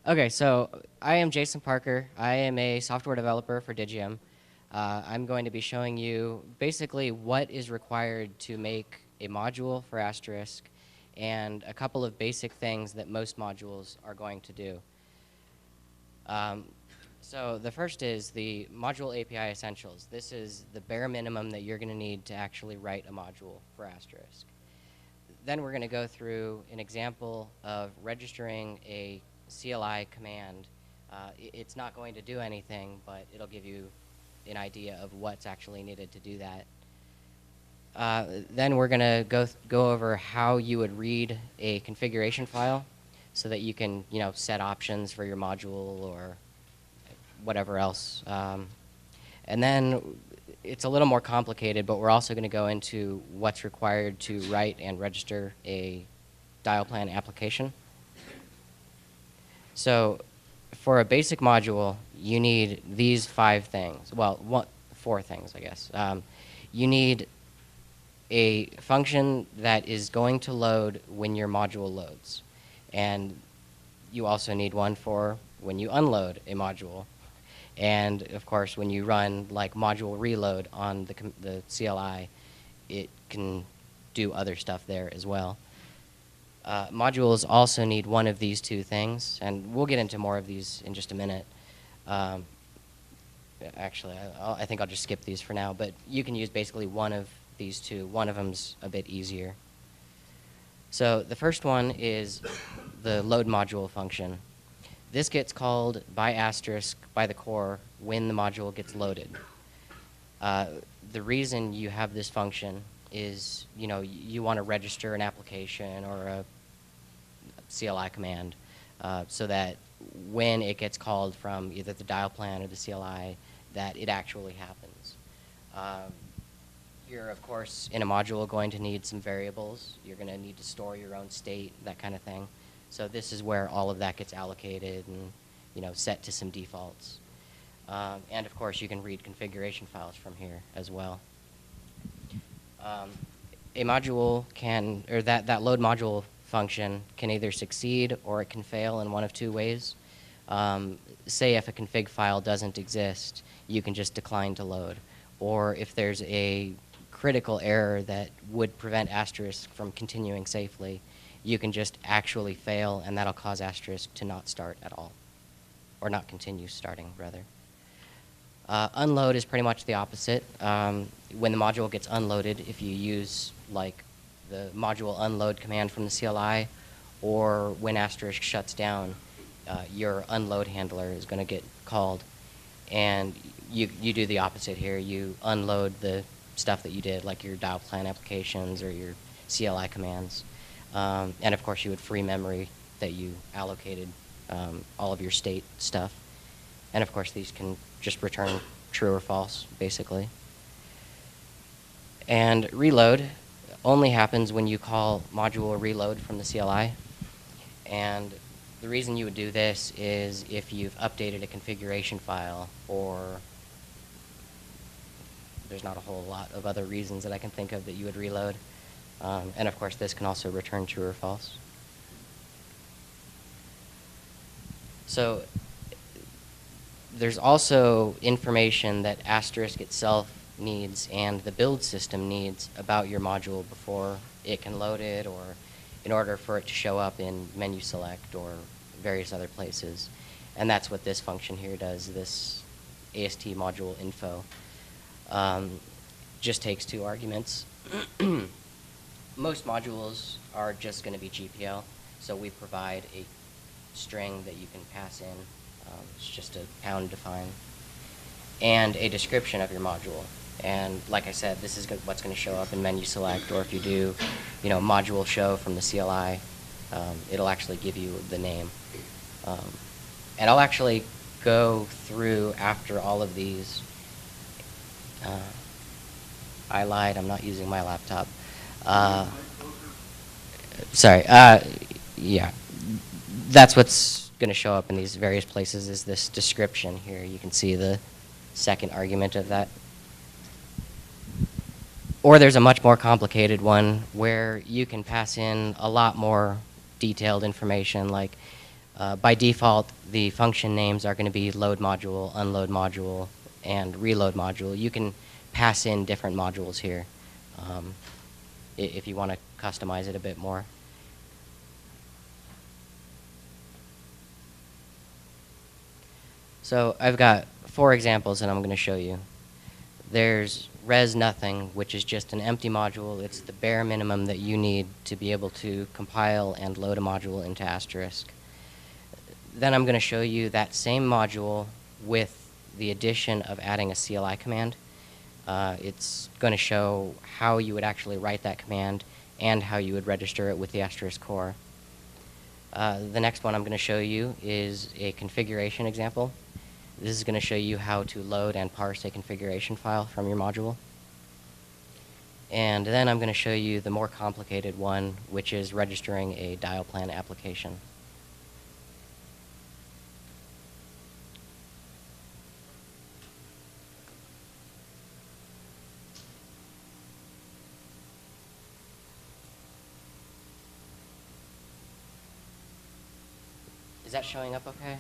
Okay, so I am Jason Parker. I am a software developer for Digium. I'm going to be showing you basically what is required to make a module for Asterisk and a couple of basic things that most modules are going to do. Um, so the first is the Module API Essentials. This is the bare minimum that you're going to need to actually write a module for Asterisk. Then we're going to go through an example of registering a CLI command. It's not going to do anything, but it'll give you an idea of what's actually needed to do that. Then we're going to go over how you would read a configuration file so that you can set options for your module or whatever else. And then it's a little more complicated, but we're also going to go into what's required to write and register a dial plan application. So for a basic module, you need these 5 things. Well, 4 things, I guess. You need a function that is going to load when your module loads. And you also need one for when you unload a module. And of course, when you run like module reload on the CLI, it can do other stuff there as well. Modules also need one of these 2 things, and we'll get into more of these in just a minute. Actually, I think I'll just skip these for now, but you can use basically one of these 2. One of them's a bit easier. So the first one is the load module function. This gets called by Asterisk, by the core, when the module gets loaded. The reason you have this function is, you want to register an application or a CLI command so that when it gets called from either the dial plan or the CLI, that it actually happens. You're, of course, in a module going to need some variables. You're going to need to store your own state, that kind of thing. So this is where all of that gets allocated and set to some defaults. And of course, you can read configuration files from here as well. A module can, or that load module function can either succeed or it can fail in one of 2 ways. Say if a config file doesn't exist, you can just decline to load. Or if there's a critical error that would prevent Asterisk from continuing safely, you can just actually fail, and that'll cause Asterisk to not start at all, or not continue starting, rather. Unload is pretty much the opposite. When the module gets unloaded, if you use like the module unload command from the CLI, or when Asterisk shuts down, your unload handler is going to get called, and you do the opposite here. You unload the stuff that you did, like your dial plan applications or your CLI commands. And of course, you would free memory that you allocated all of your state stuff. And of course, these can just return true or false, basically. And reload only happens when you call module reload from the CLI. And the reason you would do this is if you've updated a configuration file, or there's not a whole lot of other reasons that I can think of that you would reload. And of course, this can also return true or false. So there's also information that Asterisk itself needs and the build system needs about your module before it can load it, or in order for it to show up in menu select or various other places. And that's what this function here does, this AST module info. Just takes 2 arguments. Most modules are just going to be GPL, so we provide a string that you can pass in. It's just a pound define, and a description of your module. And like I said, this is what's going to show up in menu select, or if you do, module show from the CLI, it'll actually give you the name. And I'll actually go through after all of these. I lied, I'm not using my laptop. Sorry, yeah. That's what's going to show up in these various places, is this description here. You can see the second argument of that. Or there's a much more complicated one where you can pass in a lot more detailed information, like By default, the function names are going to be load module, unload module, and reload module. You can pass in different modules here if you want to customize it a bit more. So I've got 4 examples that I'm going to show you. There's res nothing, which is just an empty module. It's the bare minimum that you need to be able to compile and load a module into Asterisk. Then I'm going to show you that same module with the addition of adding a CLI command. It's going to show how you would actually write that command and how you would register it with the Asterisk core. The next one I'm going to show you is a configuration example. This is going to show you how to load and parse a configuration file from your module. And then I'm going to show you the more complicated one, which is registering a dial plan application. Is that showing up okay?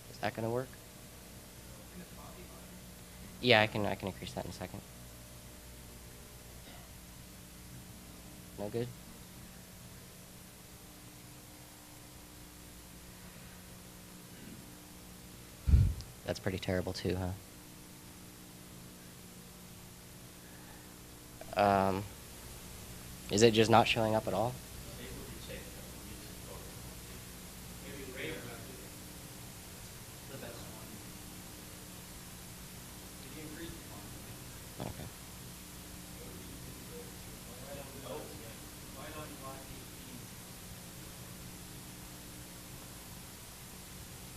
Is that going to work? Yeah, I can increase that in a second. No good? That's pretty terrible too, huh? Is it just not showing up at all? Okay.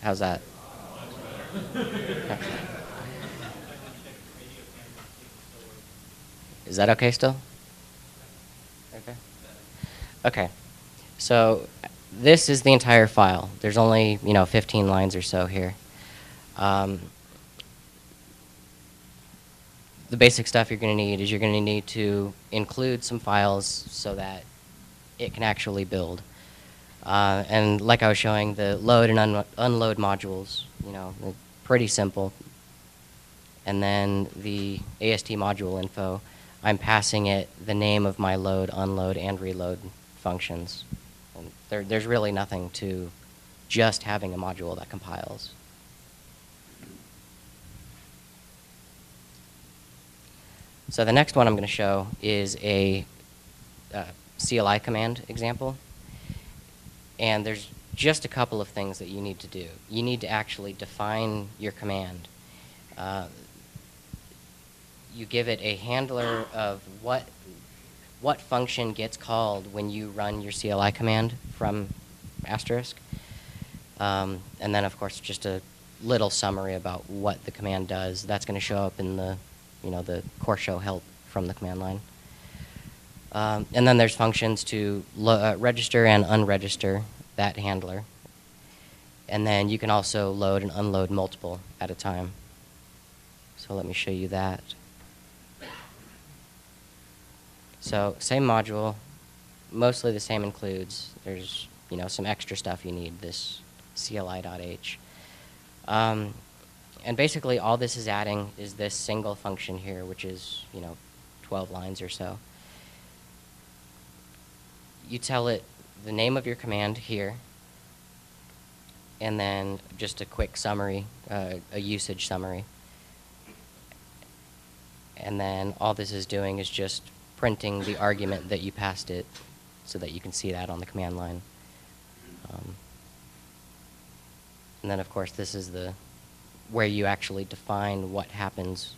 How's that? Is that okay still? Okay. Okay. So this is the entire file. There's only 15 lines or so here. The basic stuff you're going to need is you're going to need to include some files so that it can actually build. And like I was showing, the load and unload modules, they're pretty simple. And then the AST module info, I'm passing it the name of my load, unload, and reload functions. And there's really nothing to just having a module that compiles. So the next one I'm going to show is a CLI command example. And there's just a couple of things that you need to do. You need to actually define your command. You give it a handler of what function gets called when you run your CLI command from Asterisk. And then, of course, just a little summary about what the command does. That's going to show up in the the core show help from the command line. And then there's functions to register and unregister that handler. And then you can also load and unload multiple at a time. So let me show you that. So same module, mostly the same includes. There's some extra stuff you need, this CLI.h. And basically all this is adding is this single function here, which is 12 lines or so. You tell it the name of your command here, and then just a quick summary, a usage summary. And then all this is doing is just printing the argument that you passed it so that you can see that on the command line. And then, of course, this is where you actually define what happens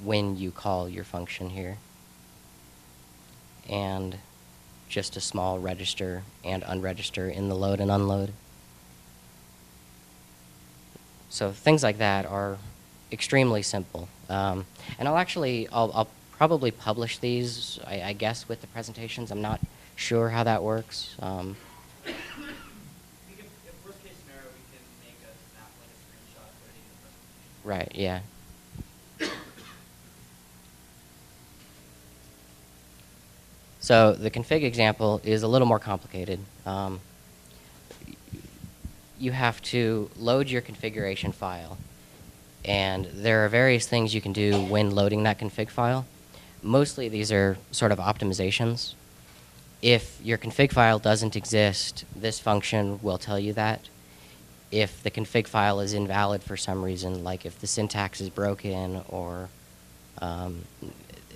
when you call your function here. And just a small register and unregister in the load and unload. So things like that are extremely simple. And I'll probably publish these, I guess, with the presentations. I'm not sure how that works. If worst case scenario, we can make a snap like a screenshot putting in the presentation. Right, yeah. So the config example is a little more complicated. You have to load your configuration file, and there are various things you can do when loading that config file. Mostly these are sort of optimizations. If your config file doesn't exist, this function will tell you that. If the config file is invalid for some reason, like if the syntax is broken or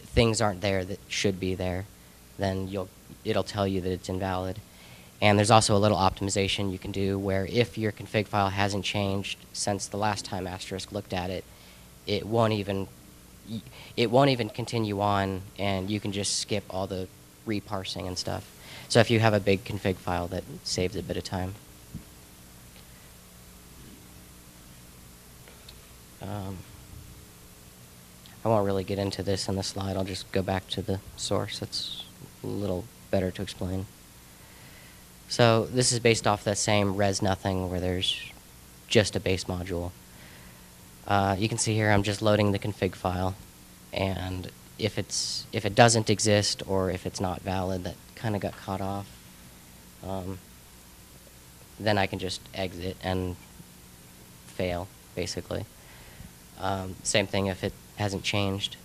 things aren't there that should be there, then it'll tell you that it's invalid. And there's also a little optimization you can do where if your config file hasn't changed since the last time Asterisk looked at it, it won't even continue on, and you can just skip all the reparsing and stuff. So if you have a big config file, that saves a bit of time. I won't really get into this in the slide. I'll just go back to the source. It's a little better to explain. So this is based off that same res nothing where there's just a base module. You can see here I'm just loading the config file, and if it doesn't exist or if it's not valid, that kind of got caught off, then I can just exit and fail, basically. Same thing if it hasn't changed.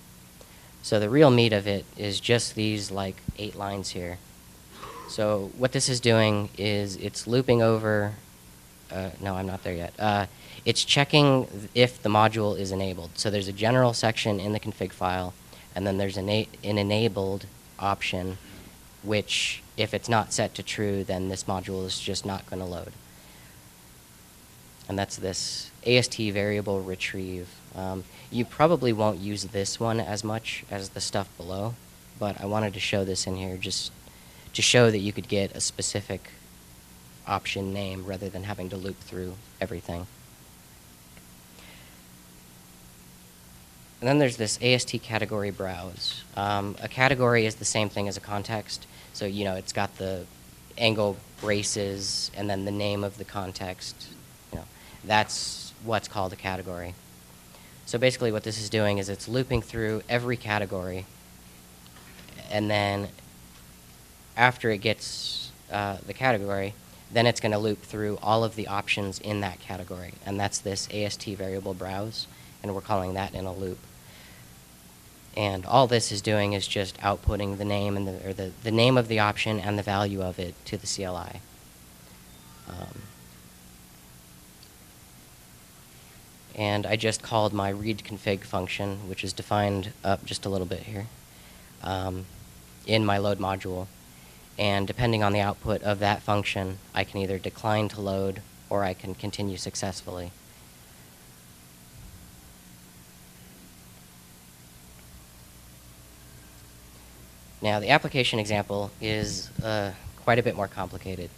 So the real meat of it is just these like 8 lines here. So what this is doing is it's looping over. No, I'm not there yet. It's checking if the module is enabled. So there's a general section in the config file, and then there's an enabled option, which if it's not set to true, then this module is just not going to load. And that's this AST variable retrieve. You probably won't use this one as much as the stuff below, but I wanted to show this in here just to show that you could get a specific option name rather than having to loop through everything. And then there's this AST category browse. A category is the same thing as a context. So, it's got the angle braces and then the name of the context. That's what's called a category. So basically what this is doing is it's looping through every category, and then after it gets the category, then it's going to loop through all of the options in that category, and that's this AST variable browse, and we're calling that in a loop. And all this is doing is just outputting the name and the name of the option and the value of it to the CLI. And I just called my read config function, which is defined up just a little bit here, in my load module. And depending on the output of that function, I can either decline to load or I can continue successfully. Now, the application example is quite a bit more complicated.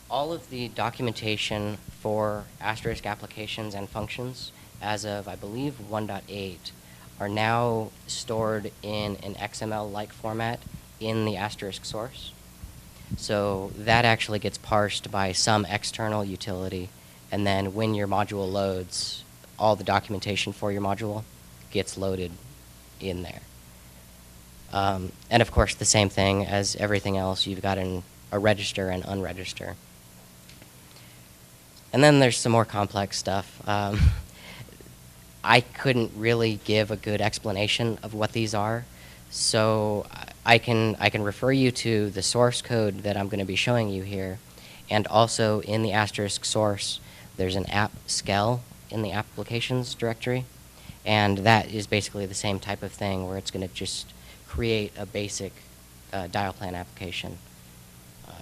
All of the documentation for Asterisk applications and functions as of, I believe, 1.8 are now stored in an XML-like format in the Asterisk source. So that actually gets parsed by some external utility, and then when your module loads, all the documentation for your module gets loaded in there. And of course, the same thing as everything else, you've got a register and unregister. And then there's some more complex stuff. I couldn't really give a good explanation of what these are, so I can refer you to the source code that I'm going to be showing you here, and also in the Asterisk source, there's an app scel in the applications directory, and that is basically the same type of thing where it's going to just create a basic dial plan application,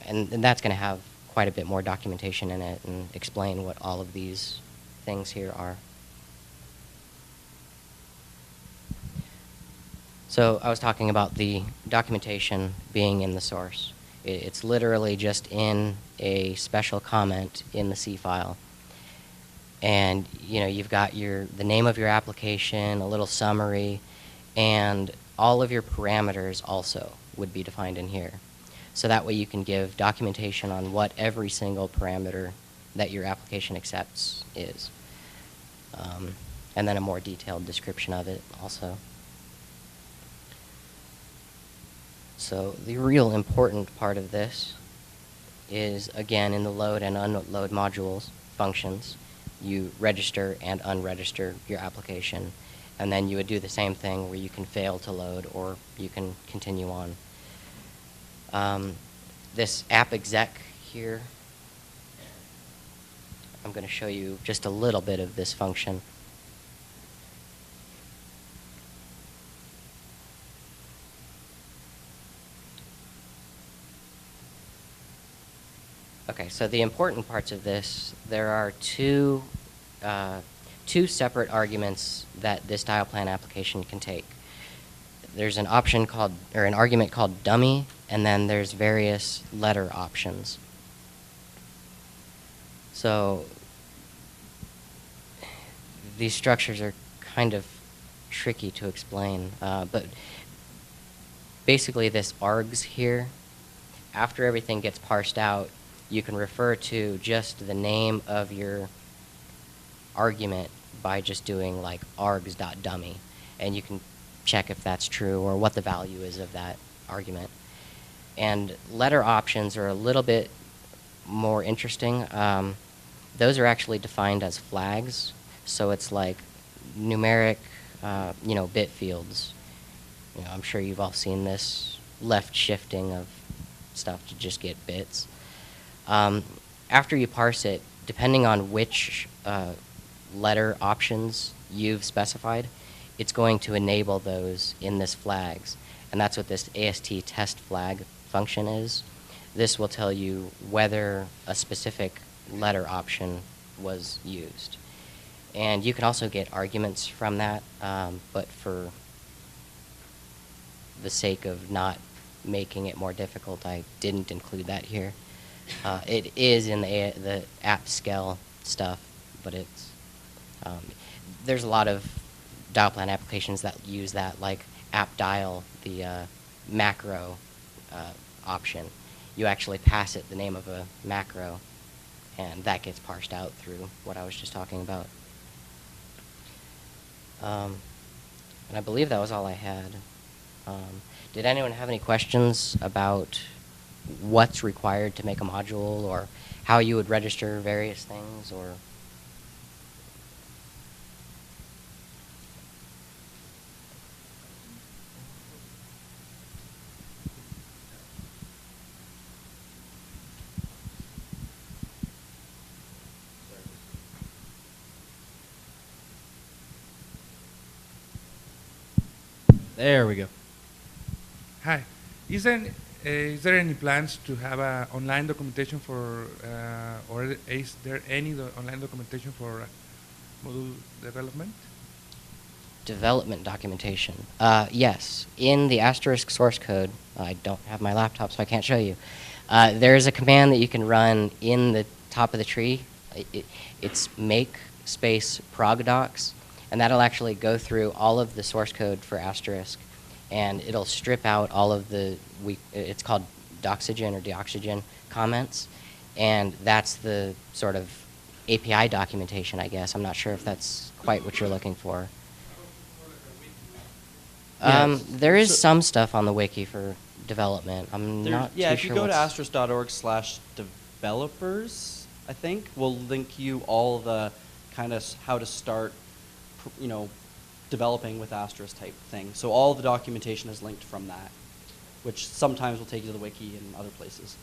and that's going to have quite a bit more documentation in it and explain what all of these things here are. So I was talking about the documentation being in the source. It's literally just in a special comment in the C file. And you've got the name of your application, a little summary, and all of your parameters also would be defined in here. So that way you can give documentation on what every single parameter that your application accepts is. And then a more detailed description of it also. So the real important part of this is, again, in the load and unload modules functions, you register and unregister your application. And then you would do the same thing where you can fail to load or you can continue on. This app exec here, I'm going to show you just a little bit of this function. Okay, so the important parts of this, there are two separate arguments that this dial plan application can take. There's an option called, or an argument called dummy, and then there's various letter options. So these structures are kind of tricky to explain, but basically this args here, after everything gets parsed out, you can refer to just the name of your argument by just doing like args.dummy, and you can check if that's true or what the value is of that argument. And letter options are a little bit more interesting. Those are actually defined as flags, so it's like numeric, bit fields. I'm sure you've all seen this left shifting of stuff to just get bits. After you parse it, depending on which letter options you've specified, it's going to enable those in this flags. And that's what this AST test flag function is. This will tell you whether a specific letter option was used. And you can also get arguments from that, but for the sake of not making it more difficult, I didn't include that here. It is in the app scale stuff, but it's there's a lot of dial plan applications that use that, like app dial, the macro option. You actually pass it the name of a macro, and that gets parsed out through what I was just talking about. And I believe that was all I had. Did anyone have any questions about what's required to make a module, or how you would register various things, or? There we go. Hi. Is there any plans to have online documentation for, or is there any online documentation for module development? Development documentation. Yes. In the Asterisk source code, I don't have my laptop, so I can't show you. There's a command that you can run in the top of the tree. It's make space progdocs, and that'll actually go through all of the source code for Asterisk, and it'll strip out all of the, it's called doxygen or deoxygen comments, and that's the sort of API documentation, I guess. I'm not sure if that's quite what you're looking for. Yes. There is some stuff on the wiki for development. I'm not too sure. Yeah, if you go to what's- asterisk.org/developers, I think, we'll link you all the kind of how to start, developing with Asterisk type thing. So all the documentation is linked from that, which sometimes will take you to the wiki and other places.